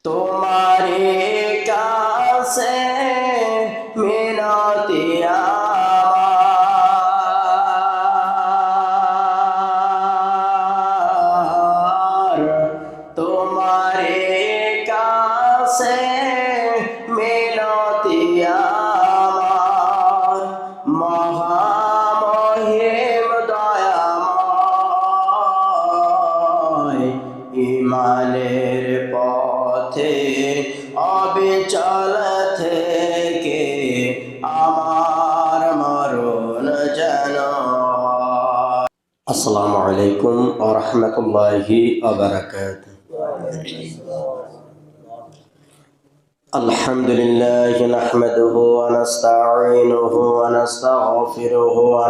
তোমারে কাছে মিনতি আমার, তোমারে কাছে মিনতি আমার, মহামহিম দয়াময়, ইমানের পথে অবিচল থেকে আমার মরণ যেন। আসসালামু আলাইকুম ওয়া রাহমাতুল্লাহি ওয়া বারাকাতুহু। আলহামদুলিল্লাহি নাহমাদুহু ওয়া নাস্তাঈনুহু ওয়া নাস্তাগফিরুহু ওয়া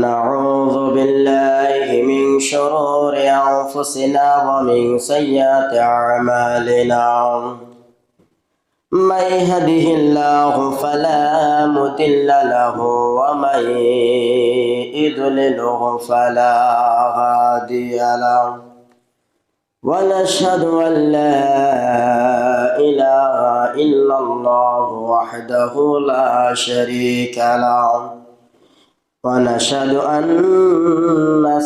نعوذ بالله من شرور أنفسنا ومن سيئات أعمالنا. من يهده الله فلا مضل له ومن يضلله فلا هادي له. ونشهد أن لا إله إلا الله وحده لا شريك له. ونشهد أن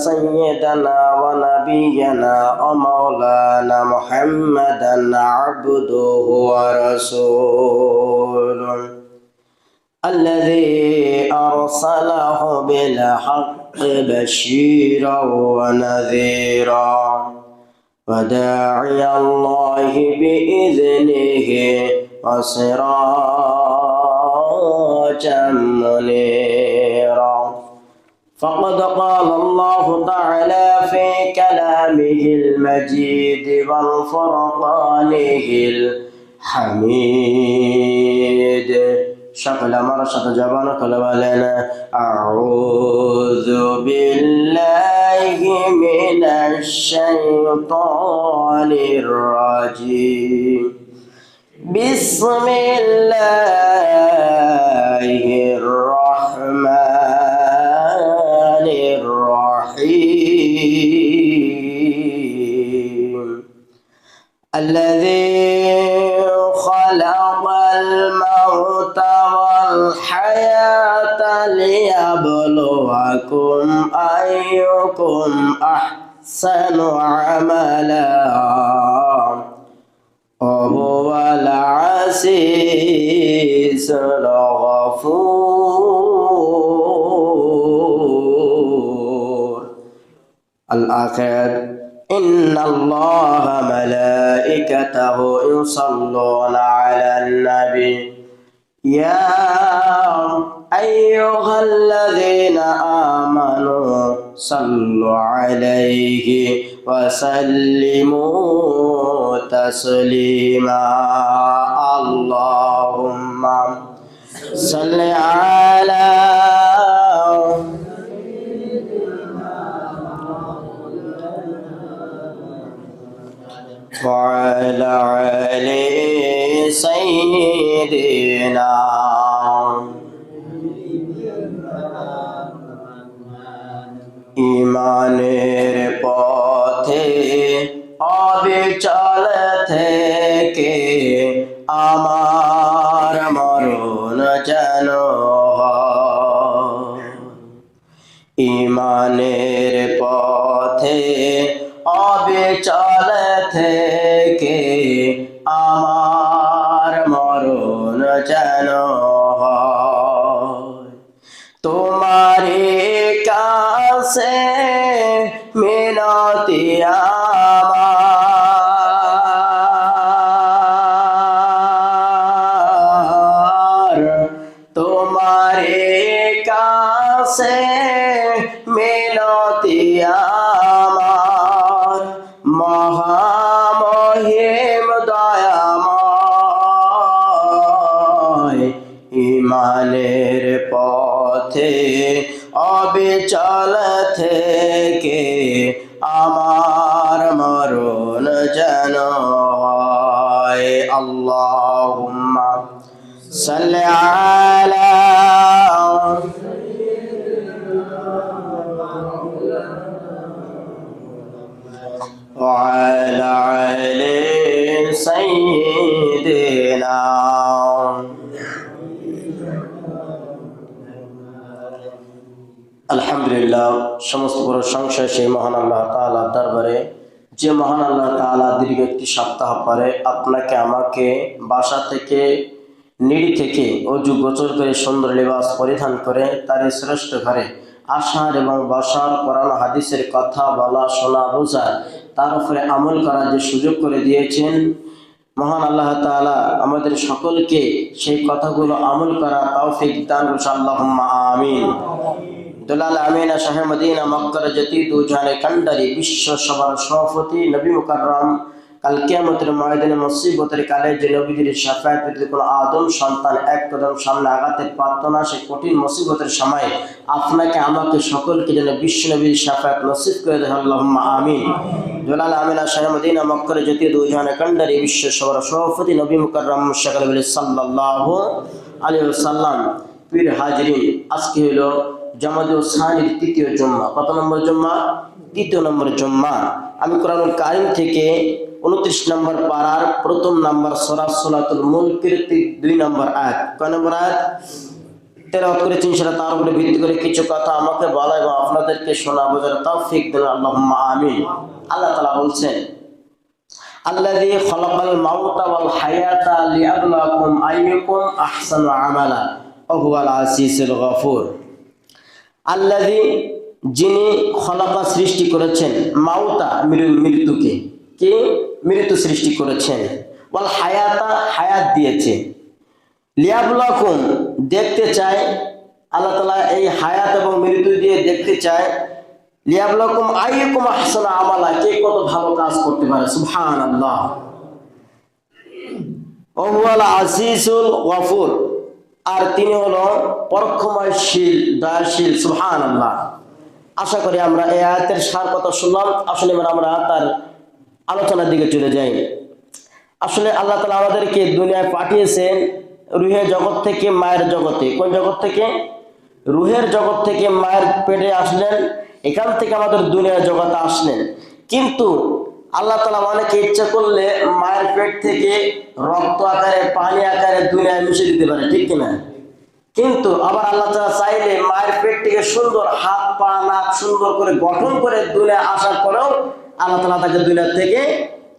سيدنا ونبينا ومولانا محمدا عبده ورسوله الذي أرسله بالحق بشيرا ونذيرا وداعي الله بإذنه وسراجا منيرا. فقد قال الله تعالى في كلامه المجيد والفرقانه الحميد. شغل مرشد جبان قلوالنا أعوذ بالله من الشيطان الرجيم. بسم الله الرحمن الرحيم. الذي خلق الموت والحياة ليبلوكم أيكم أحسن عملا وهو العزيز الغفور. الآخر. إن الله ملائكته يصلون على النبي يا أيها الذين آمنوا صلوا عليه وسلموا تسليما. اللهم صل على وعلى آل سيدنا. ইমানের পথে অবিচল থেকে আমার মরণ যেন হয়। ইমানের পথে অবিচল থেকে আমার মরণ যেন হয়। তোমারে কাছে মিনতি আমার, তোমারে কাছে মিনতি আমার, মহামহিম দয়াময়, ইমানের পথে অবিচল থেকে আমার মরণ যেন হয়। আল্লাহুম্মা সাল্লি আলা وعلى آله سيدنا আলহামদুলিল্লাহ। সমস্ত প্রশংসা সেই মহান আল্লাহ তাআলার দরবারে, যে মহান আল্লাহ তাআলা দীর্ঘ একটি সপ্তাহ পরে আপনাকে আমাকে বাসা থেকে নিড়ি থেকে অজু গোসল করে সুন্দর লিবাস পরিধান করে তার শ্রেষ্ঠ ঘরে আসার এবং বসার, কোরআন হাদিসের কথা বলা, শোনা, বোঝা, তার উপরে আমল করার যে সুযোগ করে দিয়েছেন মহান আল্লাহ তাআলা আমাদের সকলকে সেই কথাগুলো আমল করা তৌফিক দান করুন। আল্লাহুম্মা আমিন। দুলাল আমিনা শাহে মদিনা মক্কার জাতিদু জানে কান্ডারি, বিশ্ব সবার সভাপতি নবী মুকাররম কাল কিয়ামতের ময়দানে মুসিবতের কালে যে নবীদের শাফায়াত পেতে কোনো আদম সন্তান এক কদম সামনে আগাতে পারত না, সেই কঠিন মুসিবতের সময় আপনাকে আমাকে সকলকে যেন বিশ্ব নবীর শাফায়াত নসিব করে দেন। আল্লাহুম্মা আমিন। দুলাল আমিনা শাহে মদিনা মক্কার জাতিদু জানে কান্ডারি, বিশ্ব সবার সভাপতি নবী মুকাররম সাল্লাল্লাহু আলাইহি ওয়াসাল্লাম। পীর হাজরিন, আজকে হলো জামাদুল সানির তৃতীয় জুম্মা। কত নম্বর জুম্মা? তৃতীয় নম্বর জুম্মা। আমি কোরআনুল কারীম থেকে 29 নম্বর পারার প্রথম নম্বর সূরা সূরাতুল মুলকের 2 নম্বর আয়াত, কয় নম্বর আয়াত তেলাওয়াত করেছি ইনশাআল্লাহ। তার উপরে ভিত্তি করে কিছু কথা আমাকে বলা এবং আপনাদেরকে শোনা বোঝার তৌফিক দেন। আল্লাহুম্মা আমিন। আল্লাহ তাআলা বলছেন, আল্লাযী খালাকাল মাউতা ওয়াল হায়াতা লিয়াবলুয়াকুম আইয়ুকুম আহসানু আমালা ওয়া হুয়াল আজিজুল গফুর। আল্লাযী, যিনি খলাকা সৃষ্টি করেছেন, মাউতা মৃত্যুকে, কি মৃত্যু সৃষ্টি করেছেন, ওয়াল হায়াতা হায়াত দিয়েছে, লিয়াবলুয়াকুম দেখতে চায় আল্লাহ তাআলা এই হায়াত এবং মৃত্যু দিয়ে দেখতে চায়, লিয়াবলুয়াকুম আইয়ুকুম আহসানু আমালা, কে কত ভালো কাজ করতে পারে। সুবহানাল্লাহ। ওয়া হুয়াল আজিজুল গফুর, আর তিনি হলো পরক্ষময়শীল, দয়াশীল। সুবহানাল্লাহ। আশা করি আমরা এই আয়াতের সার কথা শুনলাম। আসলে আমরা তার আলোচনার দিকে চলে যাই। আসলে আল্লাহ তাআলা আমাদেরকে দুনিয়ায় পাঠিয়েছেন রুহের জগৎ থেকে মায়ের জগতে। কোন জগৎ থেকে? রুহের জগৎ থেকে মায়ের পেটে আসলেন, এখান থেকে আমাদের দুনিয়ার জগতে আসলেন। কিন্তু আল্লাহ তাআলা অনেকে ইচ্ছা করলে মায়ের পেট থেকে রক্ত আকারে, পানি আকারে দুনিয়ায় মিশে দিতে পারে, ঠিক কিনা? কিন্তু আবার আল্লাহ তাআলা চাইলে মায়ের পেট থেকে সুন্দর হাত, পা, নাক সুন্দর করে গঠন করে দুনিয়া আসার পরেও আল্লাহ তাআলা তাকে দুনিয়া থেকে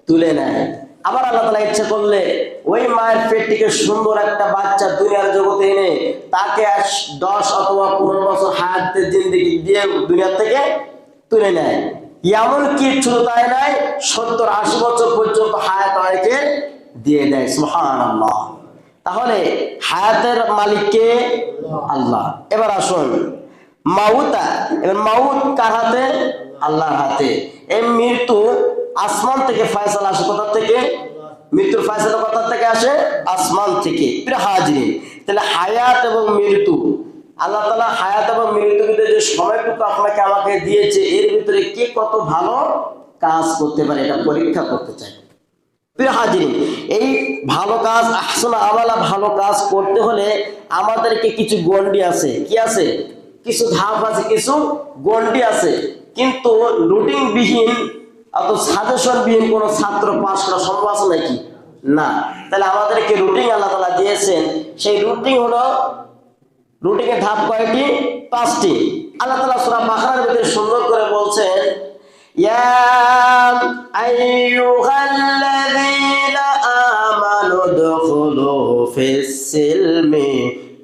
তুলে নেয়। আবার আল্লাহ তাআলা ইচ্ছা করলে ওই মায়ের পেট থেকে সুন্দর একটা বাচ্চা দুনিয়ার জগতে এনে তাকে 10 অথবা 15 বছর হায়াতের জিন্দেগি দিয়ে দুনিয়া থেকে তুলে নেয়। এমন কি শুধু তাই নাই, 70-80 বছর পর্যন্ত হায়াত অনেকে দিয়ে দেয়। সুবহানাল্লাহ। তাহলে হায়াতের মালিক কে? আল্লাহ। এবার আসুন মাউতা, এবার মাউত কার হাতে? আল্লাহর হাতে। এই মৃত্যু আসমান থেকে ফয়সালা আসে। কোথা থেকে? মৃত্যুর ফয়সালা কোথা থেকে আসে? আসমান থেকে। প্রিয় হাজিরিন, তাহলে হায়াত এবং মৃত্যু, আল্লাহ তাআলা হায়াত এবং মৃত্যুর ভিতরে যে সময়টুকু আপনাকে আমাকে দিয়েছে, এর ভিতরে কে কত ভালো কাজ করতে পারে এটা পরীক্ষা করতে চাই। প্রিয় হাজিরিন, এই ভালো কাজ, আহসানু আমালা, ভালো কাজ করতে হলে আমাদেরকে কিছু গণ্ডি আছে। কি আছে? কিছু ধাপ আছে, কিছু গণ্ডি আছে। কিন্তু রুটিন বিহীন অত সাজেশন বিহীন কোন ছাত্র পাস করা সম্ভব আছে নাকি? না। তাহলে আমাদেরকে রুটিন আল্লাহ তাআলা দিয়েছেন। সেই রুটিন হলো, রুটিনের ধাপ কয়টি? 5টি। আল্লাহ তাআলা সূরা বাকারার ভিতরে সুন্দর করে বলছেন, ইয়া আইয়ুহাল্লাযীনা আমানু দুখুলু ফিস-সিলমি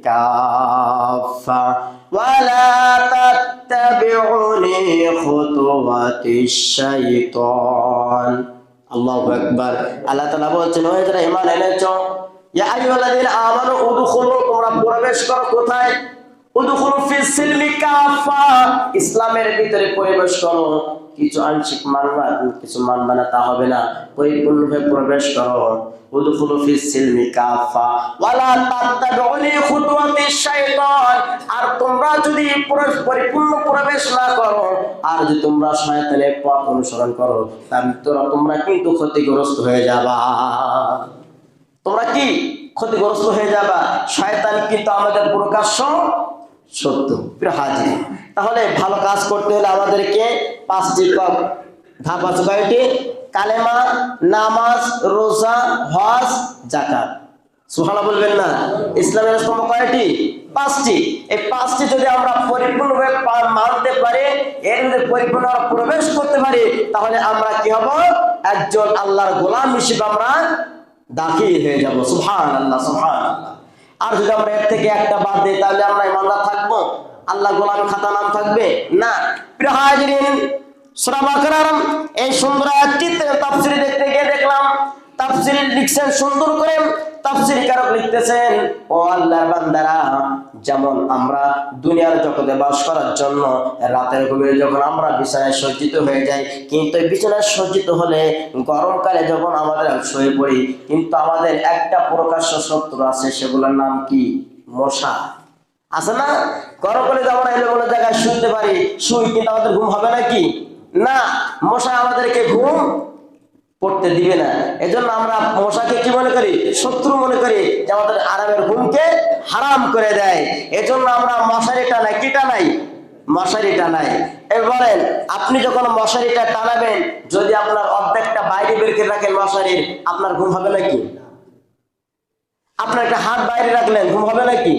কাফা ওয়া লা তাত্তাবিউনি খুতুওয়াতিশ শাইতান। আল্লাহু আকবার। আল্লাহ তাআলা বলছেন, ও যারা ঈমান এনেছো, ইয়া আইয়ুহাল্লাযীনা আমানু উদখুলু, তোমরা প্রবেশ করো কোথায়? উদখুলু ফিস-সিলমি কাফা, ইসলামের ভিতরে প্রবেশ করো। কিছু আংশিক মানবা, কিছু মানবা না তা হবে না, পরিপূর্ণভাবে প্রবেশ করো। উদখুলু ফিস-সিলমি কাফা ওয়া লা তাত্তাবিউনি খুতুওয়াতিশ শাইতান, আর তোমরা যদি পরিপূর্ণ প্রবেশ না করো, আর যদি তোমরা শয়তানের পথ অনুসরণ করো, তাহলে তোমরা কিন্তু ক্ষতিগ্রস্ত হয়ে যাবা। তোমরা কি ক্ষতিগ্রস্ত হয়ে যাবা। শয়তান কিন্তু আমাদের প্রকাশ্য শত্রু। প্রিয় হাজির, তাহলে ভালো কাজ করতে হলে আমাদেরকে 5টি ধাপ আছে। কয়টি? কালেমা, নামাজ, রোজা, হজ, যাকাত। সুবহানাল্লাহ বলবেন না? ইসলামের স্তম্ভ কয়টি? 5টি। এই 5টি যদি আমরা পরিপূর্ণভাবে মানতে পারি, এর মধ্যে পরিপূর্ণভাবে প্রবেশ করতে পারি, তাহলে আমরা কি হব? একজন আল্লাহর গোলাম হিসেবে আমরা দাখিল হয়ে যাব। সুবহানাল্লাহ, সুবহানাল্লাহ। আর যদি আমরা এর থেকে একটা বাদ দিই, তাহলে আমরা ইমানদার থাকবো? আল্লাহ গোলাম খাতা নাম থাকবে না। প্রিয় হাজিরিন, সূরা বাকারার এই সুন্দর আয়াতটি তাফসীর দেখতে গিয়ে দেখলাম, তাফসীর লিখছেন সুন্দর করে, তাফসীরকারক লিখতেছেন, ও আল্লাহর বান্দারা, যেমন আমরা দুনিয়ার জগতে বাস করার জন্য রাতের গভীরে যখন আমরা বিছানায় সজ্জিত হয়ে যাই, কিন্তু এই বিছানায় সজ্জিত হলে গরমকালে যখন আমাদের শুয়ে পড়ি, কিন্তু আমাদের একটা প্রকাশ্য শত্রু আছে, সেগুলোর নাম কি? মশা। আছে না? গরমকালে আমরা এলোমেলো জায়গায় শুতে পারি, শুই, কিন্তু আমাদের ঘুম হবে নাকি? না, মশা আমাদেরকে ঘুম পড়তে দিবে না। এজন্য আমরা মশাকে কি মনে করি? শত্রু মনে করি, যে আমাদের আরামের ঘুমকে হারাম করে দেয়। এজন্য আমরা মশারি টানাই। কি টানাই? মশারি টানাই। এবারে আপনি যখন মশারিটা টানাবেন, যদি আপনার অর্ধেকটা বাইরে বের করে রাখেন মশারির, আপনার ঘুম হবে নাকি? আপনার একটা হাত বাইরে রাখলেন, ঘুম হবে নাকি?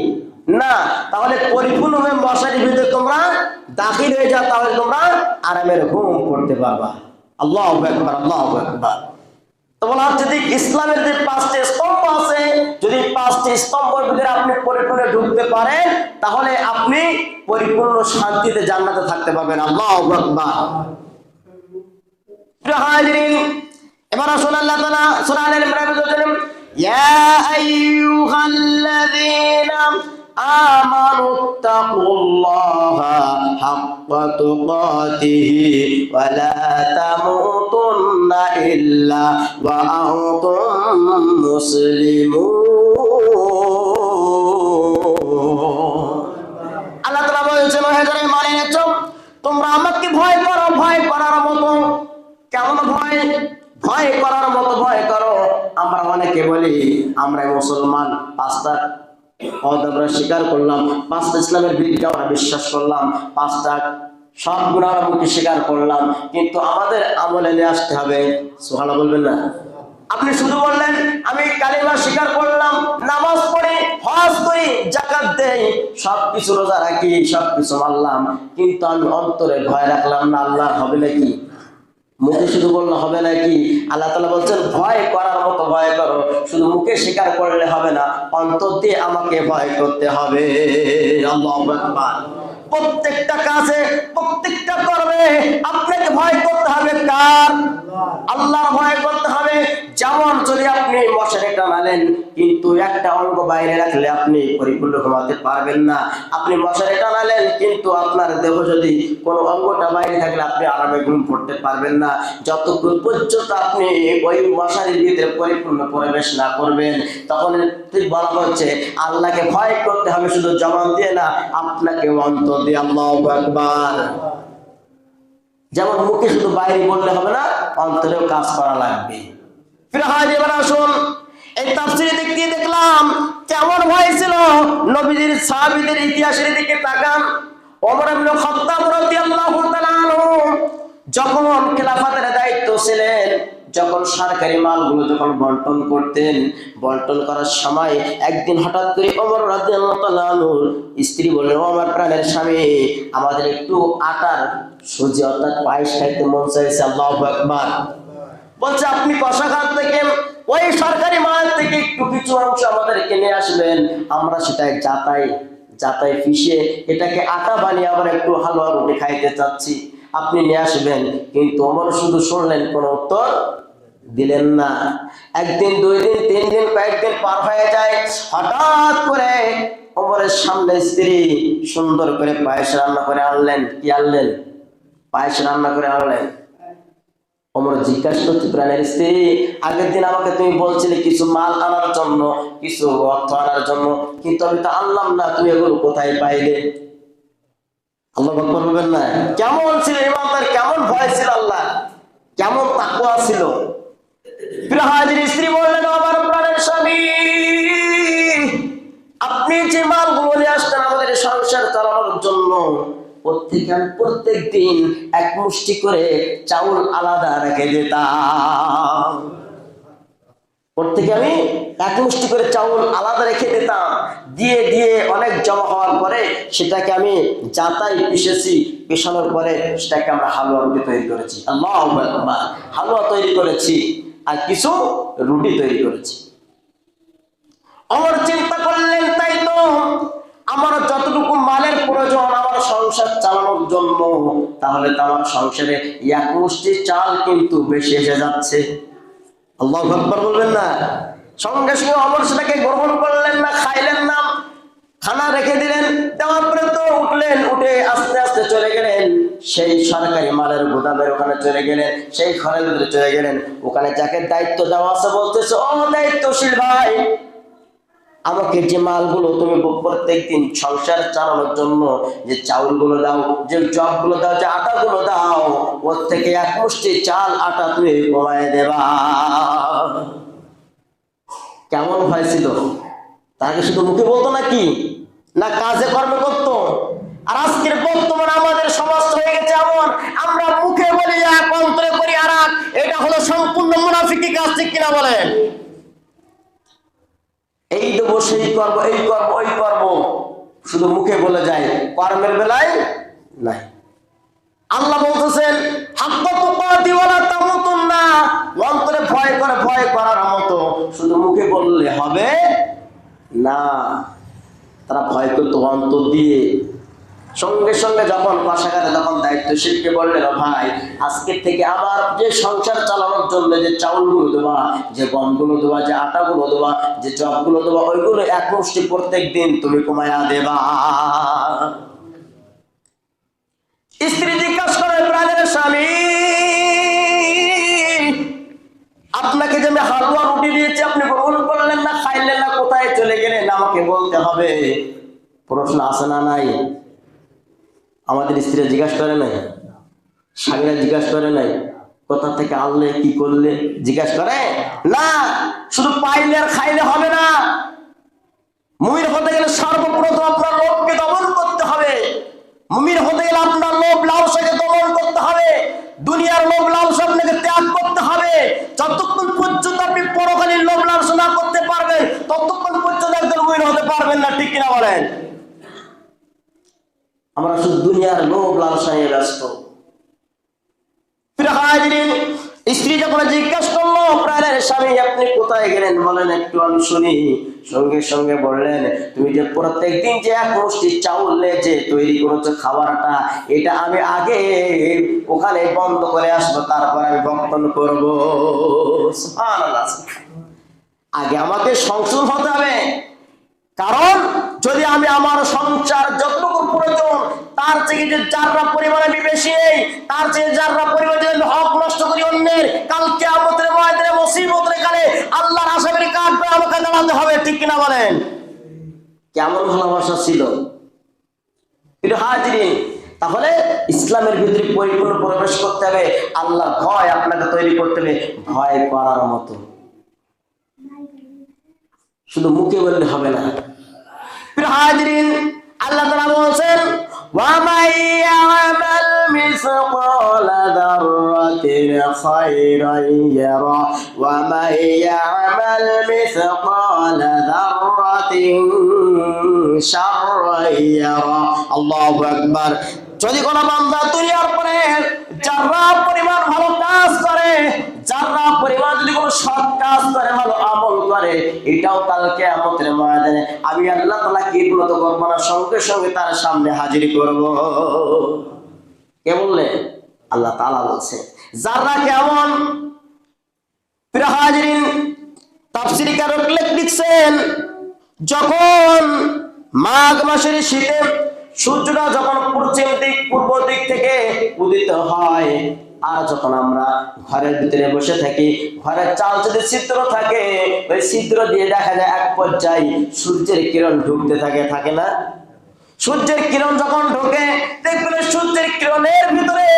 না। তাহলে পরিপূর্ণভাবে মশারির ভিতরে তোমরা দাখিল হয়ে যাও, তাহলে তোমরা আরামের ঘুম করতে পারবা। আল্লাহু আকবার, আল্লাহু আকবার। তো বলা হচ্ছে যে ইসলামের যে 5টি স্তম্ভ আছে, যদি 5টি স্তম্ভের ভিতরে আপনি পরিপূর্ণ ঢুকতে পারেন, তাহলে আপনি পরিপূর্ণ শান্তিতে জান্নাতে থাকতে পারবেন। আল্লাহু আকবার। প্রিয় হাজিরিন, এবার আসুন আল্লাহ তাআলা সূরা আল ইমরান বলেন, ইয়া আইয়ুহাল্লাযীনা আমানুত্তাকুল্লাহা হাক্কা তুকাতিহি ওয়া লা তামুতুন্না ইল্লা ওয়া আনতুম মুসলিমুন। আল্লাহ তাআলা বলেছেন, হে যারা ঈমান এনেছো, তোমরা আমাকে ভয় করো, ভয় করার মতো। কেমন ভয়? ভয় করার মতো ভয় করো। আমরা অনেকে বলি আমরা মুসলমান, 5টা আমরা স্বীকার করলাম, 5টা ইসলামের বিধিকে আমরা বিশ্বাস করলাম, 5টা সব গুনার মুক্তি স্বীকার করলাম, কিন্তু আমাদের আমলে নিয়ে আসতে হবে। সুবহানাল্লাহ বলবেন না? আপনি শুধু বললেন আমি কালিমা স্বীকার করলাম, নামাজ পড়ি, হজ করি, যাকাত দেই, সবকিছু রোজা রাখি, সবকিছু মানলাম, কিন্তু আমি অন্তরে ভয় রাখলাম না, আল্লাহ হবে নাকি? মুখে শুধু বললে হবে নাকি? আল্লাহ তাআলা বলছেন ভয় করার মতো ভয় করো। শুধু মুখে স্বীকার করলে হবে না, অন্তর দিয়ে আমাকে ভয় করতে হবে। আল্লাহু আকবার। প্রত্যেকটা কাজে, প্রত্যেকটা কর্মে আপনাকে ভয় করতে হবে। কার? আল্লাহর ভয় করতে হবে। যেমন যদি আপনি মশারি টানালেন, কিন্তু একটা অঙ্গ বাইরে রাখলে আপনি পরিপূর্ণ ঘুমাতে পারবেন না। আপনি মশারি টানালেন, কিন্তু আপনার দেহ যদি কোনো অঙ্গটা বাইরে থাকলে আপনি আরামে ঘুম পড়তে পারবেন না। যতক্ষণ পর্যন্ত আপনি ওই মশারির ভিতরে পরিপূর্ণ প্রবেশ না করবেন, তখন ঠিক বলা হচ্ছে আল্লাহকে ভয় করতে হবে, শুধু জবান দিয়ে না, আপনাকে অন্তর দিয়ে। আল্লাহু আকবার। যেমন মুখে শুধু বাইরে বললে হবে না, অন্তরেও কাজ করা লাগবে। ফিরে এবার আসুন এই তাফসীরে দেখতে দেখলাম কেমন ভয় ছিল নবীজির সাহাবীদের ইতিহাসের দিকে তাকান। ওমর ইবনে খাত্তাব রাদিয়াল্লাহু তাআলা আনহু যখন খেলাফতের দায়িত্ব ছিলেন, যখন সরকারি মালগুলো যখন বন্টন করতেন, বন্টন করার সময় একদিন হঠাৎ করে ওমর রাদিয়াল্লাহু তাআলা আনহুর স্ত্রী বললেন, আমার প্রাণের স্বামী, আমাদের একটু আটার সুজি অর্থাৎ পায়েস খাইতে মন চাইছে। আল্লাহু আকবার। বলছে আপনি কষাঘাট থেকে ওই সরকারি মাল থেকে একটু কিছু অংশ আমাদেরকে নিয়ে আসবেন, আমরা সেটাই যাতাই পিষে এটাকে আটা বানিয়ে আবার একটু হালুয়া রুটি খাইতে চাচ্ছি, আপনি নিয়ে আসবেন। কিন্তু ওমর শুধু শুনলেন, কোনো উত্তর দিলেন না। একদিন, 2 দিন, 3 দিন, কয়েকদিন পার হয়ে যায়। হঠাৎ করে ওমরের সামনে স্ত্রী সুন্দর করে পায়েস রান্না করে আনলেন। কি আনলেন? পায়েস রান্না করে আনলেন। ওমর জিজ্ঞাসা করছে, প্রাণের স্ত্রী, আগের দিন আমাকে তুমি বলছিলে কিছু মাল আনার জন্য, কিছু অর্থ আনার জন্য, কিন্তু আমি তো আনলাম না, তুমি এগুলো কোথায় পাইলে? আল্লাহু আকবার বলবেন না? কেমন ছিল ইমানদার, কেমন ভয় ছিল আল্লাহ, কেমন তাকওয়া ছিল। প্রিয় হাজির, স্ত্রী বললেন, আমার প্রাণের স্বামী, আপনি যে মালগুলো নিয়ে আসতেন আমাদের সংসার চালানোর জন্য, প্রত্যেক দিন এক মুষ্টি করে চাউল আলাদা রেখে দিতাম। প্রত্যেকে আমি এক মুষ্টি করে চাউল আলাদা রেখে দিতাম। দিয়ে দিয়ে অনেক জমা হওয়ার পরে সেটাকে আমি জাতায় পিষেছি, পেশানোর পরে সেটাকে আমরা হালুয়া রুটি তৈরি করেছি। আল্লাহু আকবার। হালুয়া তৈরি করেছি আর কিছু রুটি তৈরি করেছি। ওমর চিন্তা করলেন, তাই তো, আমার যতটুকু মালের প্রয়োজন আমার সংসার চালানোর জন্য, তাহলে তো আমার সংসারে এক মুষ্টি চাল কিন্তু বেশি এসে যাচ্ছে। আল্লাহু আকবার বলবেন না? সঙ্গে সঙ্গে ওমর সেটাকে গ্রহণ করলেন না, খাইলেন না, খানা রেখে দিলেন। দেওয়ার পরে তো উঠলেন, উঠে আস্তে আস্তে চলে গেলেন সেই সরকারি মালের গোদামের ওখানে চলে গেলেন, সেই ঘরের ভিতরে চলে গেলেন। ওখানে যাকে দায়িত্ব দেওয়া আছে বলতেছে, ও দায়িত্বশীল ভাই, আমাকে যে মালগুলো তুমি প্রত্যেকদিন সংসার চালানোর জন্য যে চাউলগুলো দাও, যে জবগুলো দাও, যে আটাগুলো দাও, ওর থেকে এক মুষ্টি চাল আটা তুমি কমায় দেবা। কেমন হয়েছিল? তাকে শুধু মুখে বলতো নাকি, না কাজে কর্মে করতো? আর আজকের বর্তমানে আমাদের সমাজ হয়ে গেছে এমন, আমরা মুখে বলি এক, অন্তরে করি আর এক। এটা হলো সম্পূর্ণ মুনাফিকি কাজ, ঠিক কিনা বলেন? এই দেবো, সেই করবো, এই করবো, ওই করবো, শুধু মুখে বলে যায়, কর্মের বেলায় নাই। আল্লাহ বলতেছেন, অন্তরে ভয় করে, ভয় করার মতো শুধু মুখে বললে হবে না। তারা ভয় করতো অন্তর দিয়ে। সঙ্গে সঙ্গে যখন পাশাঘাতে যখন দায়িত্বশীলকে বললেন, ভাই আজকের থেকে আমার যে সংসার চালানোর জন্য যে চাউলগুলো দেওয়া, যে গমগুলো দেওয়া, যে আটাগুলো দেওয়া, যে জবগুলো দেওয়া, ওইগুলো এক মুষ্টি প্রত্যেক দিন তুমি কমায়া দেবা। স্ত্রী জিজ্ঞাসা করে, প্রাণের স্বামী, আপনাকে যে আমি হালুয়া রুটি দিয়েছি আপনি গ্রহণ করলেন না, খাইলেন না, কোথায় চলে গেলেন? আমাকে বলতে হবে। প্রশ্ন আছে না নাই? আমাদের স্ত্রীরা জিজ্ঞাসা করে নাই, স্বামীরা জিজ্ঞাসা করে নাই, কোথা থেকে আনলে, কি করলে, জিজ্ঞাসা করে না। শুধু পাইলে আর খাইলে হবে না। মুমির হতে গেলে সর্বপ্রথম আপনার লোভকে দমন করতে হবে। মুমির হতে গেলে আপনার লোভ লালসাকে দমন করতে হবে। দুনিয়ার লোভ লালসা আপনাকে ত্যাগ করতে হবে। যতক্ষণ পর্যন্ত আপনি পরকালীন লোভ লালসা না করতে পারবেন, ততক্ষণ পর্যন্ত একজন মুমিন হতে পারবেন না, ঠিক কিনা বলেন? আমরা শুধু দুনিয়ার লোভ লালসা নিয়ে ব্যস্ত। স্ত্রী যখন জিজ্ঞাসা করলো, প্রাণের স্বামী আপনি কোথায় গেলেন, বলেন একটু আমি শুনি। সঙ্গে সঙ্গে বললেন, তুমি যে প্রত্যেকদিন যে এক মুষ্টি চাউল যে তৈরি করেছো খাবারটা, এটা আমি আগে ওখানে বন্ধ করে আসবো, তারপর আমি বক্ষণ করবো। সুবহানাল্লাহ। আগে আমাকে সংশোধন হতে হবে। কারণ যদি আমি আমার সংসার যতটুকু প্রয়োজন তার থেকে যে যাররা পরিমাণে আমি বেশি নেই, তার চেয়ে যাররা পরিমাণে যদি হক নষ্ট করি অন্যের, কাল কিয়ামতের ময়দানে মুসিবতের কালে আল্লাহর আসামির কাঠে আমাকে দাঁড়াতে হবে, ঠিক কিনা বলেন? কেমন ভালোবাসা ছিল প্রিয় হাজিরিন। তাহলে ইসলামের ভিতরে পরিপূর্ণ প্রবেশ করতে হবে। আল্লাহর ভয় আপনাকে তৈরি করতে হবে, ভয় করার মতো। শুধু মুখে বললে হবে না। প্রিয় হাজিরিন, আল্লাহ তাআলা বলেন, ওয়া মান ইয়ামাল মিসকালা যাররাতিন খায়রান ইয়ারা ওয়া মান ইয়ামাল মিসকালা যাররাতিন শাররান ইয়ারা। আল্লাহু আকবার। যদি কোনো বান্দা দুনিয়ার পরে যারা পরিমাণ ভালো কাজ করে, যারা পরিমাণ যদি কোনো সৎ কাজ করে, ভালো আমল করে, এটাও কাল কিয়ামতের ময়দানে আমি আল্লাহ তাআলা কি বিরত করব না, সঙ্গে সঙ্গে তার সামনে হাজির করব। কে বললে? আল্লাহ তাআলা বলছে। যারা কেমন? প্রিয় হাজিরিন, তাফসীরকার লিখছেন, যখন মাঘ মাসের শীতে সূর্যটা যখন পূর্ব দিক থেকে উদিত হয়, আর যখন আমরা ঘরের ভিতরে বসে থাকি, ঘরের চাল যদি ছিদ্র থাকে, ওই ছিদ্র দিয়ে দেখা যায় এক পর্যায়ে সূর্যের কিরণ ঢুকতে থাকে, থাকে না? সূর্যের কিরণ যখন ঢোকে, দেখবেন সূর্যের কিরণের ভিতরে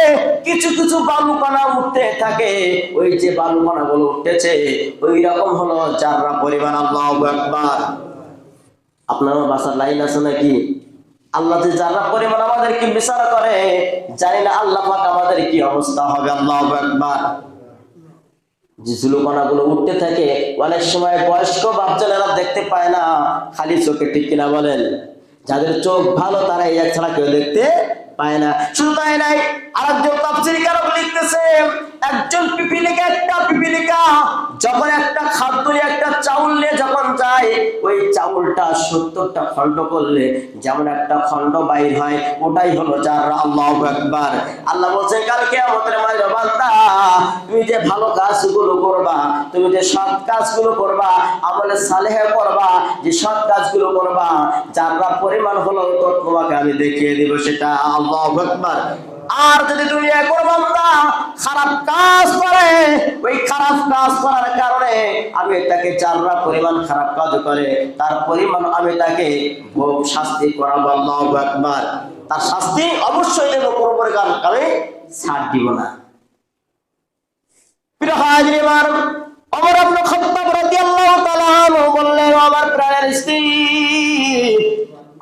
কিছু কিছু বালুকণা উঠতে থাকে। ওই যে বালুকণা গুলো উঠতেছে, ওই রকম হলো যাররা পরিমাণ। আল্লাহু আকবার। আপনার বাসার লাইন আছে নাকি? আল্লাহ যে যারা পরিমাণ আমাদেরকে বিচার করে, জানি না আল্লাহ পাক আমাদের কি অবস্থা হবে। আল্লাহু আকবার। যে জুলুকণাগুলো উঠতে থাকে, অনেক সময় বয়স্ক বাচ্চারা দেখতে পায় না খালি চোখে, ঠিক কিনা বলেন? যাদের চোখ ভালো তারা এই ছাড়া কেউ দেখতে পায় না। শুধু তাই নাই, আরেকজন তাফসীরকার লিখতেছে, একজন পিপিলিকা, একটা পিপিলিকা যখন একটা খাদ্য নিয়ে, একটা চাউল নিয়ে যখন যায়, ওই চাউলটা 70টা খণ্ড করলে যেমন একটা খণ্ড বাইর হয়, ওটাই হলো যাররা। আল্লাহু আকবার। আল্লাহ বলছেন কাল কিয়ামতের মাঠে, বান্দা তুমি যে ভালো কাজগুলো করবা, তুমি যে সৎ কাজগুলো করবা, আমলে সালেহ করবা, যে সৎ কাজগুলো করবা, যাররা পরিমাণ হলো তোমাকে আমি দেখিয়ে দিব সেটা। আল্লাহু আকবার। আর যদি দুনিয়া কোনো বান্দা খারাপ কাজ করে, ওই খারাপ কাজ করার কারণে আমি তাকে যাররা পরিমাণ খারাপ কাজ করে তার পরিমাণ আমি তাকে শাস্তি করাবো। আল্লাহু আকবার। তার শাস্তি অবশ্যই দেব, কোনো প্রকার আমি ছাড় দিব না। প্রিয় হাজির, ওমর ইবনে খাত্তাব রাদিয়াল্লাহু তাআলা আনহু বললেন, আমার প্রাণের স্ত্রী,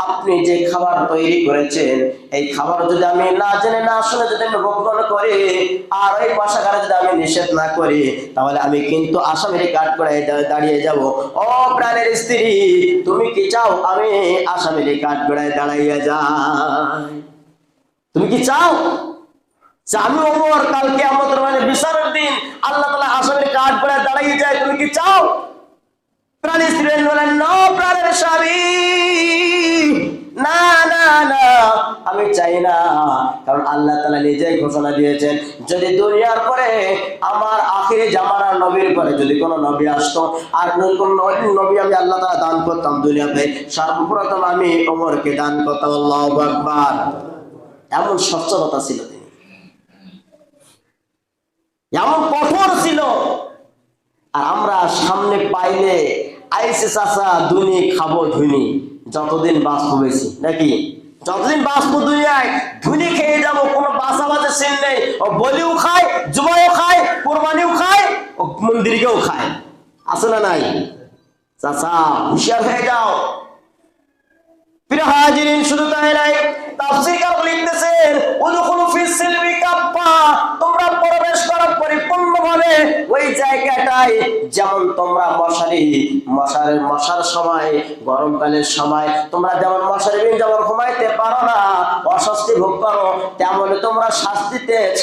আপনি যে খাবার তৈরি করেছেন, এই খাবার যদি আমি না জেনে না শুনে যদি আমি ভক্ষণ করি, আর ওই পাশাকারে যদি আমি নিষেধ না করি, তাহলে আমি কিন্তু আসামির কাঠগড়ায় দাঁড়িয়ে যাব। ও প্রাণের স্ত্রী, তুমি কি চাও আমি আসামির কাঠগড়ায় দাঁড়াইয়া যাই? তুমি কি চাও আমি ওমর কাল কিয়ামতের মাঠে বিচারের দিন আল্লাহ তাআলা আসামির কাঠগড়ায় দাঁড়াইয়ে যায়? তুমি কি চাও? প্রাণের স্ত্রী বলেন, না প্রাণের স্বামী, না না না, আমি চাই না। কারণ আল্লাহ তাআলা নিজেই ঘোষণা দিয়েছেন, যদি দুনিয়ার পরে আমার আখিরে জামানার নবীর পরে যদি কোনো নবী আসতো, আর কোন নবী আমি আল্লাহ তাআলা দান করতাম দুনিয়াতে, সর্বপ্রথম আমি ওমরকে দান করতাম। আল্লাহু আকবার। এমন সচ্চরতা ছিল তিনি, এমন কঠোর ছিল। আর আমরা সামনে পাইলে আইসে চাচা দুনি খাবো ধুনি, যতদিন বাঁচবো বেশি নাকি, যতদিন বাঁচবো দুনিয়ায় ধুনি খেয়ে যাবো, কোনো বাঁচাবাজের সিন নেই। ও বলিও খায়, জুমাও খায়, কোরবানিও খায়, ও মন্দিরকেও খায়, আছে না নাই? চাচা হুঁশিয়ার হয়ে যাও। প্রিয় হাজিরিন, শুধু তাই নাই, তাফসীরকার লিখতেছেন, উদখুলু ফিস সিলমি কাফা, তোমরা প্রবেশ করো পরিপূর্ণভাবে ওই জায়গাটায়। যেমন তোমরা মশার সময়, গরমকালের সময় তোমরা যেমন মশারি বিন যেমন ঘুমাইতে পারো না, অস্বস্তি ভোগ করো, তেমন তোমরা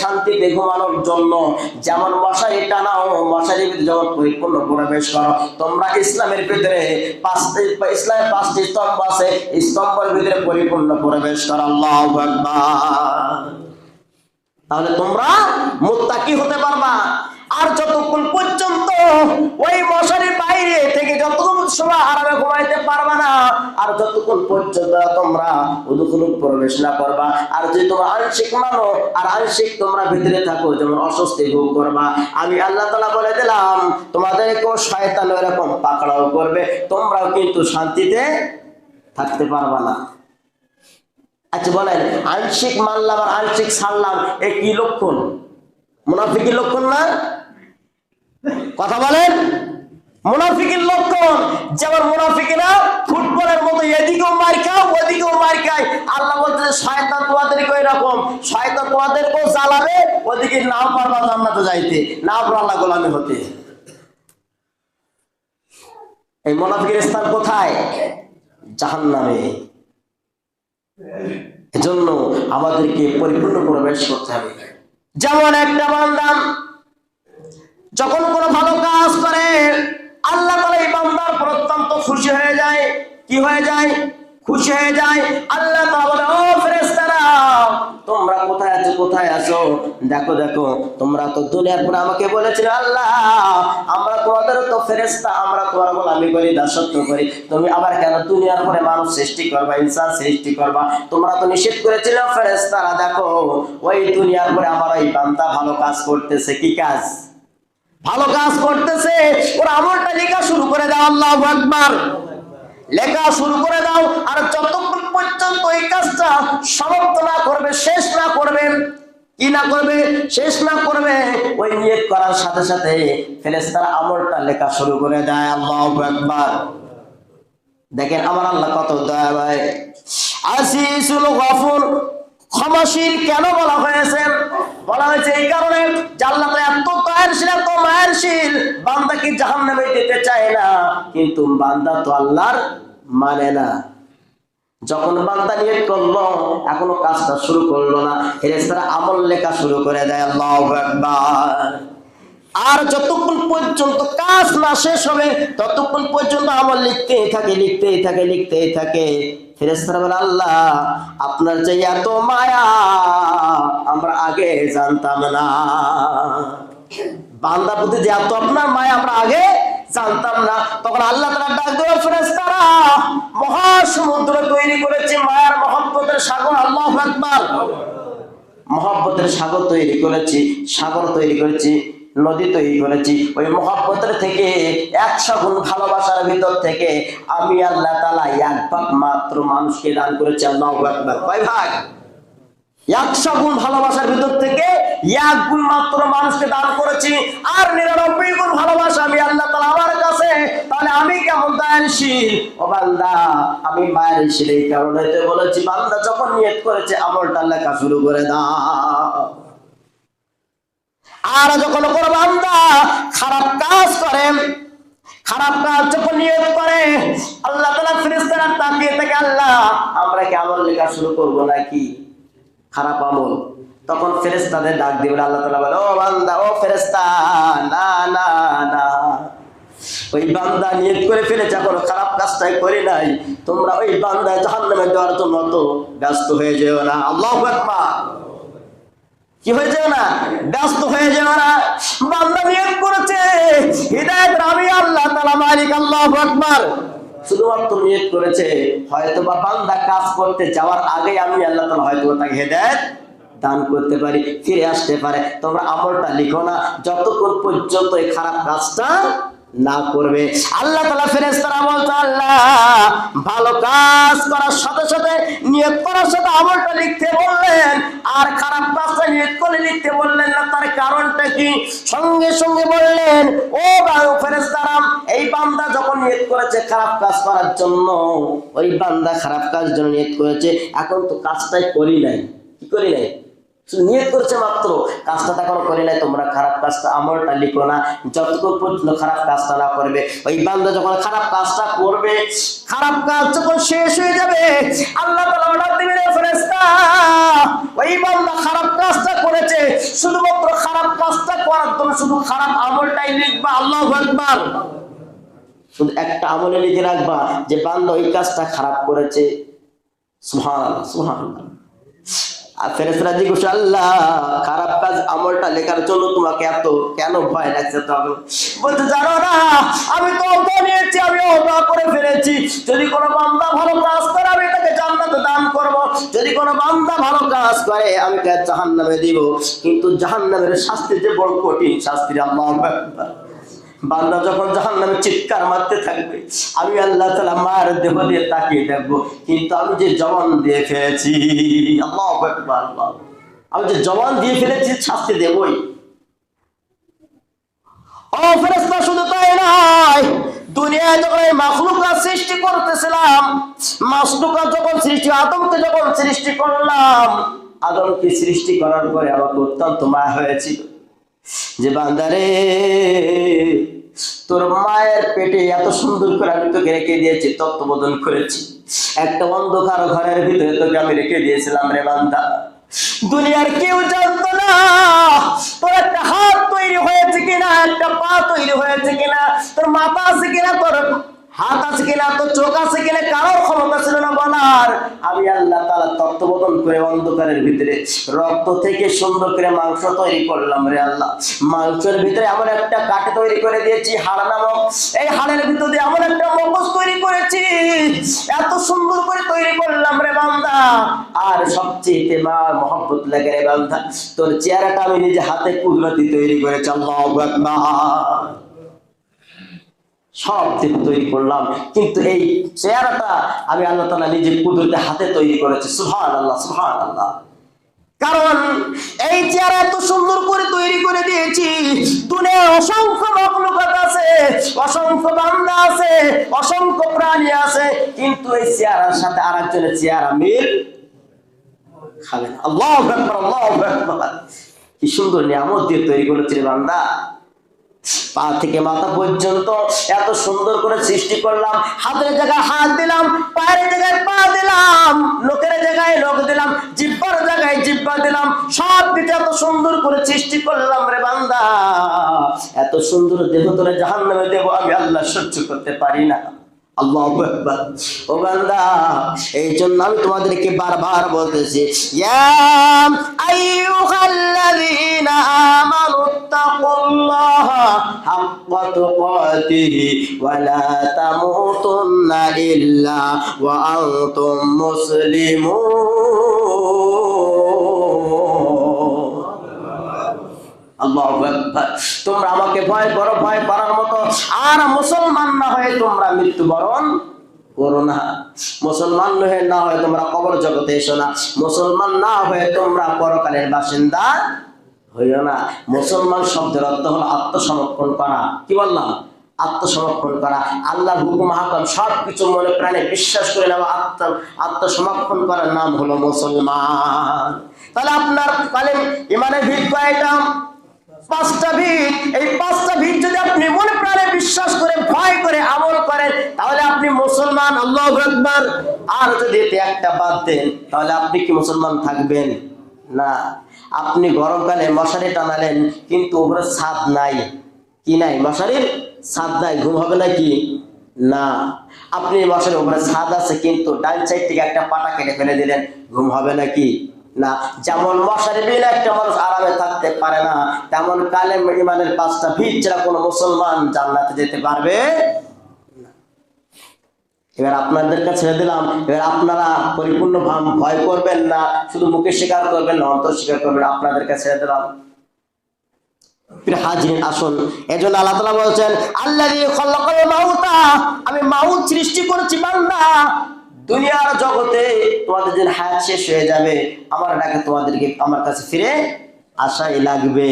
শান্তিতে ঘুমানোর জন্য যেমন মশারি টানাও, মশারির ভিতরে যেমন পরিপূর্ণ প্রবেশ করো। তোমরা ইসলামের ভিতরে ইসলামের 5টি স্তম্ভ আছে, স্তম্ভের ভিতরে পরিপূর্ণ প্রবেশ করো। আল্লাহু আকবার। তাহলে তোমরা মুত্তাকি হতে পারবা। আর যতক্ষণ পর্যন্ত ওই মশারির বাইরে থেকে যতক্ষণ সময় আরামে ঘুমাইতে পারবা না, আর যতক্ষণ পর্যন্ত তোমরা উদুখুলু প্রবেশ না করবা, আর যদি তোমরা আংশিক মানো আর আংশিক তোমরা ভিতরে থাকো, যেমন অস্বস্তি ভোগ করবা, আমি আল্লাহ তাআলা বলে দিলাম তোমাদেরকেও শয়তান এরকম পাকড়াও করবে, তোমরাও কিন্তু শান্তিতে থাকতে পারবা না। আচ্ছা বলেন, আংশিক মানলাম আর আংশিক ছাড়লাম, এ কি লক্ষণ? মুনাফিকের লক্ষণ না? কথা বলেন, মুনাফিকের লক্ষণ। যেমন মুনাফিকেরা ফুটবলের মতো এদিকেও মার খাও ওদিকেও মার খায়। আল্লাহ বলতে শয়তান তোমাদেরকে এরকম, শয়তান তোমাদেরকেও জ্বালাবে, ওদিকে নাও পারবা জান্নাতে যাইতে, নাও পারবা আল্লাহ গোলামি হতে। এই মুনাফিকের স্থান কোথায়? জাহান্নামে। এজন্য আমাদেরকে পরিপূর্ণ প্রবেশ করতে হবে। যেমন একটা বান্দা যখন কোনো ভালো কাজ করে, আল্লাহ তাআলা এই বান্দার উপর অত্যন্ত খুশি হয়ে যায়। কি হয়ে যায়? খুশি হয়ে যায়। আল্লাহ তাআলা বলে, ও ফেরেশতারা তোমরা কোথায় আছো, কোথায় আছো? দেখো দেখো, তোমরা তো দুনিয়ার পরে আমাকে বলেছিলে আল্লাহ আমরা তোমাদের তো ফেরেশতা, আমরা তোমার গোলামি করি, দাসত্ব করি, তুমি আবার কেন দুনিয়ার পরে মানুষ সৃষ্টি করবা, ইনসান সৃষ্টি করবা? তোমরা তো নিষেধ করেছিলে ফেরেশতারা। দেখো ওই দুনিয়ার পরে আমার এই বান্দা ভালো কাজ করতেছে। কি কাজ? ভালো কাজ করতেছে। ওর আমলটা লেখা শুরু করে দাও। আল্লাহু আকবার। লেখা শুরু করে দাও। আর যতক্ষণ পর্যন্ত এই কাজটা সমাপ্ত না করবে, শেষ না করবে, কি না করবে, শেষ না করবে, ওই নিয়ত করার সাথে সাথে ফেরেশতারা আমলটা লেখা শুরু করে দেয়। আল্লাহু আকবার। দেখেন আমার আল্লাহ কত দয়াময়। আসিসুল গফুর, ক্ষমাশীল কেন বলা হয়েছে? বলা হয়েছে এই কারণে যে আল্লাহ তাআলা এত দয়াশীল, এত মায়াশীল, বান্দাকে জাহান্নামে দিতে চায় না, কিন্তু বান্দা তো আল্লাহর মানে না। যখন বান্দা নিয়ত করলো, এখনো কাজটা শুরু করলো না, ফেরেশতারা আমল লেখা শুরু করে দেয়। আল্লাহু আকবার। আর যতক্ষণ পর্যন্ত কাজ না শেষ হবে ততক্ষণ পর্যন্ত আমল লিখতেই থাকে। ফেরেশতারা বলে, আল্লাহ আপনার যে এত মায়া আমরা আগে জানতাম না। বান্দার প্রতি যে এত আপনার মায়া আমরা আগে জানতাম না। তখন আল্লাহ তাআলা ডাক দিল, ফেরেশতারা মহাসমুদ্র তৈরি করেছে, মায়ার মহব্বতের সাগর। আল্লাহু আকবার। মহব্বতের সাগর তৈরি করেছি, নদী তৈরি করেছি। ওই মহব্বতের থেকে 100 গুণ ভালোবাসার ভিতর থেকে আমি আল্লাহ তাআলা এক ভাগ মাত্র মানুষকে দান করেছি। আল্লাহু আকবার। কয় ভাগ? 100 গুণ ভালোবাসার ভিতর থেকে 1 গুণ মাত্র মানুষকে দান করেছি। আর 99 গুণ ভালোবাসা আমি আল্লাহ তাআলা আমার কাছে। তাহলে আমি কেমন দয়াশীল? ও বান্দা, আমি মায়াশীল এই কারণে তো বলেছি, বান্দা যখন নিয়ত করেছে আমলটা লেখা শুরু করে দাও। আর যখন কোনো বান্দা খারাপ কাজ করে, খারাপ কাজ যখন নিয়ত করে, আল্লাহ তাআলা ফেরেশতারা তাকিয়ে থাকে, আল্লাহ আমরা কি আমল লেখা শুরু করব নাকি খারাপ আমল? তখন ফেরেশতাদের ডাক দিবেন। আল্লাহ তাআলা বলে, ও বান্দা, ও ফেরেশতা, না না না, ওই বান্দা নিয়ত করে ফেলেছে, কোনো খারাপ কাজটাই করে নাই, তোমরা ওই বান্দা জাহান্নামে দেওয়ার জন্য তো ব্যস্ত হয়ে যেও না। আল্লাহু আকবার। কি হয়ে যাও না? ব্যস্ত হয়ে যাও না। বান্দা নিয়ত করেছে হিদায়াতের আমি আল্লাহ তাআলা মালিক। আল্লাহু আকবার। শুধুমাত্র নিয়ত করেছে, হয়তো বা বান্দা কাজ করতে যাওয়ার আগে আমি আল্লাহ তাআলা হয়তো তাকে হিদায়াত দান করতে পারি, ফিরে আসতে পারে। তোমরা আমলটা লিখো না যতক্ষণ পর্যন্ত এই খারাপ কাজটা না করবে। আল্লাহ তাআলা ফেরেশতারা বলতো, আল্লাহ ভালো কাজ করার সাথে সাথে নিয়ত করার সাথে আমলটা লিখতে বললেন, আর খারাপ কাজটা নিয়ত করে লিখতে বললেন না, তার কারণটা কি? সঙ্গে সঙ্গে বললেন, ও ফেরেশতারা, এই বান্দা যখন নিয়ত করেছে খারাপ কাজ করার জন্য, ওই বান্দা খারাপ কাজ জন্য নিয়ত করেছে, এখন তো কাজটাই করি নাই। কি করি নাই? নিয়ত করছে মাত্র, কাজটা এখনো করে নাই। তোমরা খারাপ কাজটা আমলটা লিখো না যতক্ষণ পর্যন্ত খারাপ কাজটা না করবে। ওই বান্দা যখন খারাপ কাজটা করবে, খারাপ কাজ যখন শেষ হয়ে যাবে, আল্লাহ তাআলা অর্ডার দিবেন, ফেরেশতা ওই বান্দা খারাপ কাজটা করেছে, শুধুমাত্র খারাপ কাজটা করার জন্য শুধু খারাপ আমলটাই লিখবা। আল্লাহু আকবার। শুধু একটা আমলে লিখে রাখবা যে বান্দা ওই কাজটা খারাপ করেছে। সুবহানাল্লাহ, সুবহানাল্লাহ। আর ফেরেশতারা জিজ্ঞাসা, আল্লাহ খারাপ কাজ আমলটা লেখার জন্য তোমাকে এত কেন ভয় লাগছে? তখন বলতে, জানো না, আমি তো ওটা নিয়েছি, আমি ওটা করে ফেলেছি। যদি কোনো বান্দা ভালো কাজ করে আমি তাকে জান্নাতে দান করব, যদি কোনো বান্দা ভালো কাজ করে আমি তাকে জাহান্নামে দিব। কিন্তু জাহান্নামের শাস্তি যে বড় কঠিন শাস্তি। আল্লাহু আকবার। বান্দা যখন জাহান্নামে চিৎকার মারতে থাকবে, আমি আল্লাহ তাআলা মার দেহ দিয়ে তাকিয়ে দেখবো, কিন্তু আমি যে জবান দিয়ে ফেলেছি, আল্লাহু আকবার, আমি যে জবান দিয়ে ফেলেছি শাস্তি দেবই। ও ফেরেশতা, শুধু তাই নয়, দুনিয়ায় যখন এই মাখলুকাত সৃষ্টি করতেছিলাম, মাখলুকাত যখন সৃষ্টি, আদমকে যখন সৃষ্টি করলাম, আদমকে সৃষ্টি করার পরে আমাকে অত্যন্ত মায়া হয়েছিল যে বান্দারে, তোর মায়ের পেটে এত সুন্দর করে আমি তোকে রেখে দিয়েছি, তত্ত্ববোধন করেছি, একটা অন্ধকার ঘরের ভিতরে তোকে আমি রেখে দিয়েছিলাম রে বান্দা। দুনিয়ার কেউ জানতো না তোর একটা হাত তৈরি হয়েছে কিনা, একটা পা তৈরি হয়েছে কিনা, তোর মাথা আছে কিনা, তোর হাত আছে কিনা, তোর চোখ আছে কিনা, কারোর ক্ষমতা ছিল না বলার। আমি আল্লাহ তাআলা তত্ত্ববোধন করে অন্ধকারের ভিতরে রক্ত থেকে সুন্দর করে মাংস তৈরি করলাম রে আল্লাহ। মাংসের ভিতরে এমন একটা কাঠি তৈরি করে দিয়েছি, হাড় নামক, এই হাড়ের ভিতরে দিয়ে এমন একটা মগজ তৈরি করেছি, এত সুন্দর করে তৈরি করলাম রে বান্দা। আর সবচেয়ে মা মহব্বত লাগে রে বান্দা, তোর চেহারাটা আমি নিজে হাতে কুদরতি তৈরি করেছি। আল্লাহু আকবার। সব কিছু তৈরি করলাম, কিন্তু এই চেহারাটা আমি আল্লাহ তাআলা নিজে কুদরতে হাতে তৈরি করেছি। সুবহানাল্লাহ, সুবহানাল্লাহ। কারণ এই চেহারা এত সুন্দর করে তৈরি করে দিয়েছি, দুনিয়ায় অসংখ্য মাখলুকাত আছে, অসংখ্য অসংখ্য বান্দা আছে, অসংখ্য প্রাণী আছে, কিন্তু এই চেহারার সাথে আরেকজনের চেহারা মিল খাবে না। আল্লাহু আকবার, আল্লাহু আকবার। কি সুন্দর নিয়ামত দিয়ে তৈরি করেছে বান্দা। পা থেকে মাথা পর্যন্ত এত সুন্দর করে সৃষ্টি করলাম, হাতের জায়গায় হাত দিলাম, পায়ের জায়গায় পা দিলাম, লোকের জায়গায় লোক দিলাম, জিহ্বার জায়গায় জিহ্বা দিলাম, সব কিছু এত সুন্দর করে সৃষ্টি করলাম রে বান্দা। এত সুন্দর দেহ তোরে জাহান্নামে দেব আমি আল্লাহ সহ্য করতে পারি না। আল্লাহু আকবার। ও বান্দা, এই জন্য আমি তোমাদেরকে বারবার বলতেছি, ইয়া আইয়ুহাল্লাযীনা আমানু তাকুল্লাহা হাক্কা তুকাতিহি ওয়া লা তামুতুন্না ইল্লা ওয়া আনতুম মুসলিমুন। আল্লাহু আকবার। তোমরা আমাকে ভয় করো, ভয় করার মতো, আর মুসলমান না হয়ে তোমরা মৃত্যুবরণ করো না। মুসলমান না হয়ে তোমরা কবর জগতে এসো না। মুসলমান না হয়ে তোমরা পরকালের বাসিন্দা হইও না। মুসলমান শব্দের অর্থ হলো আত্মসমর্পণ করা। কি বললাম? আত্মসমর্পণ করা। আল্লাহর হুকুম হাকাম সবকিছু মনে প্রাণে বিশ্বাস করে নেওয়া, আত্মসমর্পণ করার নাম হলো মুসলমান। তাহলে আপনার কালেম ইমানের ভিত কয়টা? 5টা ভিত। এই 5টা ভিত যদি আপনি মনে প্রাণে বিশ্বাস করে ভয় করে আমল করেন, তাহলে আপনি মুসলমান। আল্লাহু আকবার। আর যদি এতে একটা বাদ দেন, তাহলে আপনি কি মুসলমান থাকবেন? না। আপনি গরমকালে মশারি টানালেন, কিন্তু উপরে ছাদ নাই। কি নাই? মশারির ছাদ নাই। ঘুম হবে নাকি? না। আপনি মশারির উপরে ছাদ আছে, কিন্তু ডান সাইড থেকে একটা পাটা কেটে ফেলে দিলেন, ঘুম হবে নাকি? না। যেমন মশারি বিনা একটা মানুষ আরামে থাকতে পারে না, তেমন কালেম ইমানের 5টা ভিত ছাড়া কোনো মুসলমান জান্নাতে যেতে পারবে না। এবার আপনাদের কাছে ছেড়ে দিলাম, এবার আপনারা পরিপূর্ণ ভয় করবেন না, শুধু মুখে স্বীকার করবেন না, অন্তর স্বীকার করবেন। আপনাদের কাছে ছেড়ে দিলাম। হাজির আসুন। এজন্য আল্লাহ তাআলা বলছেন, আল্লাযী খালাকাল মাউতা, আমি মাউত সৃষ্টি করেছি বান্দা। দুনিয়ার জগতে তোমাদের দিন হায়াত শেষ হয়ে যাবে, আমার ডাকে তোমাদেরকে আমার কাছে ফিরে আসাই লাগবে।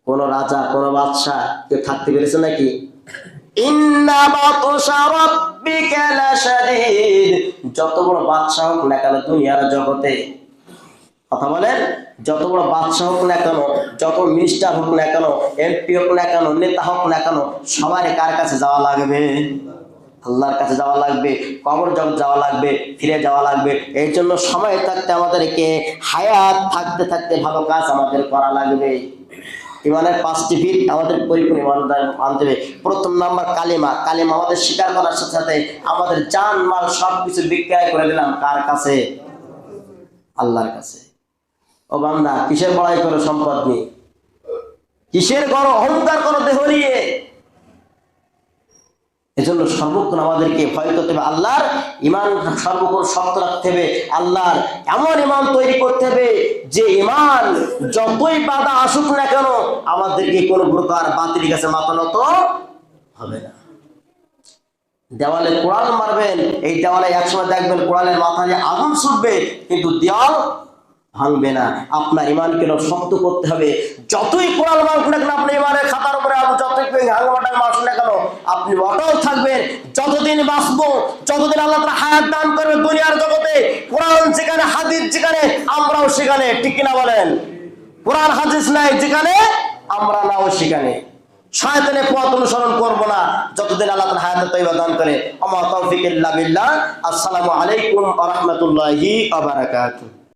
কোন রাজা, কোন বাদশা কেউ থাকতে পেরেছে নাকি? ইন্না বাতশা রাব্বিকা লাশাদীদ। যত বড় বাদশা হোক না কেন দুনিয়ার জগতে, কথা বলেন, যত বড় বাদশা হোক না কেন, যত মিনিস্টার হোক না কেন, এমপি হোক না কেন, নেতা হোক না কেন, সবাই কার কাছে যাওয়া লাগবে? আল্লাহর কাছে যাওয়া লাগবে। কবর জগৎ যাওয়া লাগবে, ফিরে যাওয়া লাগবে। এই জন্য সময় থাকতে আমাদেরকে, হায়াত থাকতে থাকতে ভালো কাজ আমাদের করা লাগবে। ইমানের 5টি ভিত আমাদের পরিপূর্ণ ইমানদার আনতে হবে। প্রথম নাম্বার কালিমা। কালিমা আমাদের স্বীকার করার সাথে সাথে আমাদের জান মাল সবকিছু বিক্রয় করে দিলাম কার কাছে? আল্লাহর কাছে। ও বান্দা, কিসের বড়াই করো সম্পদ নিয়ে? কিসের করো অহংকার করো দেহ নিয়ে? এজন্য সর্বক্ষণ আমাদেরকে ভয় করতে হবে, আল্লাহর ইমান সর্বক্ষণ শক্ত রাখতে হবে, আল্লাহর এমন ইমান তৈরি করতে হবে যে ইমান যতই বাধা আসুক না কেন আমাদেরকে কোনো প্রকার বাতিলের কাছে মাথা নত হবে না। দেওয়ালে কোড়াল মারবেন, এই দেওয়ালে একসময় দেখবেন কোড়ালের মাথা দিয়ে আগুন ছুটবে, কিন্তু দেওয়াল ভাঙবে না। আপনার ইমানকে শক্ত করতে হবে। যতই কোরআন মারুক না কেন, আপনি ইমানের খাতার উপরে যতই হাঙ্গামাটা মারুক না কেন, আপনি অটল থাকবেন। যতদিন বাঁচবো, যতদিন আল্লাহ তাআলা হায়াত দান করবে দুনিয়ার জগতে, কোরআন যেখানে, হাদিস যেখানে, আমরাও সেখানে। ঠিক কিনা বলেন? কোরআন হাদিস নাই যেখানে, আমরা নাও সেখানে। শয়তানের পথ অনুসরণ করব না যতদিন আল্লাহ তাআলা হায়াত তয়্যিবা দান করে। আমা তাওফিক ইল্লা বিল্লাহ। আসসালামু আলাইকুম ওয়া রাহমাতুল্লাহি ওয়া বারাকাতুহু।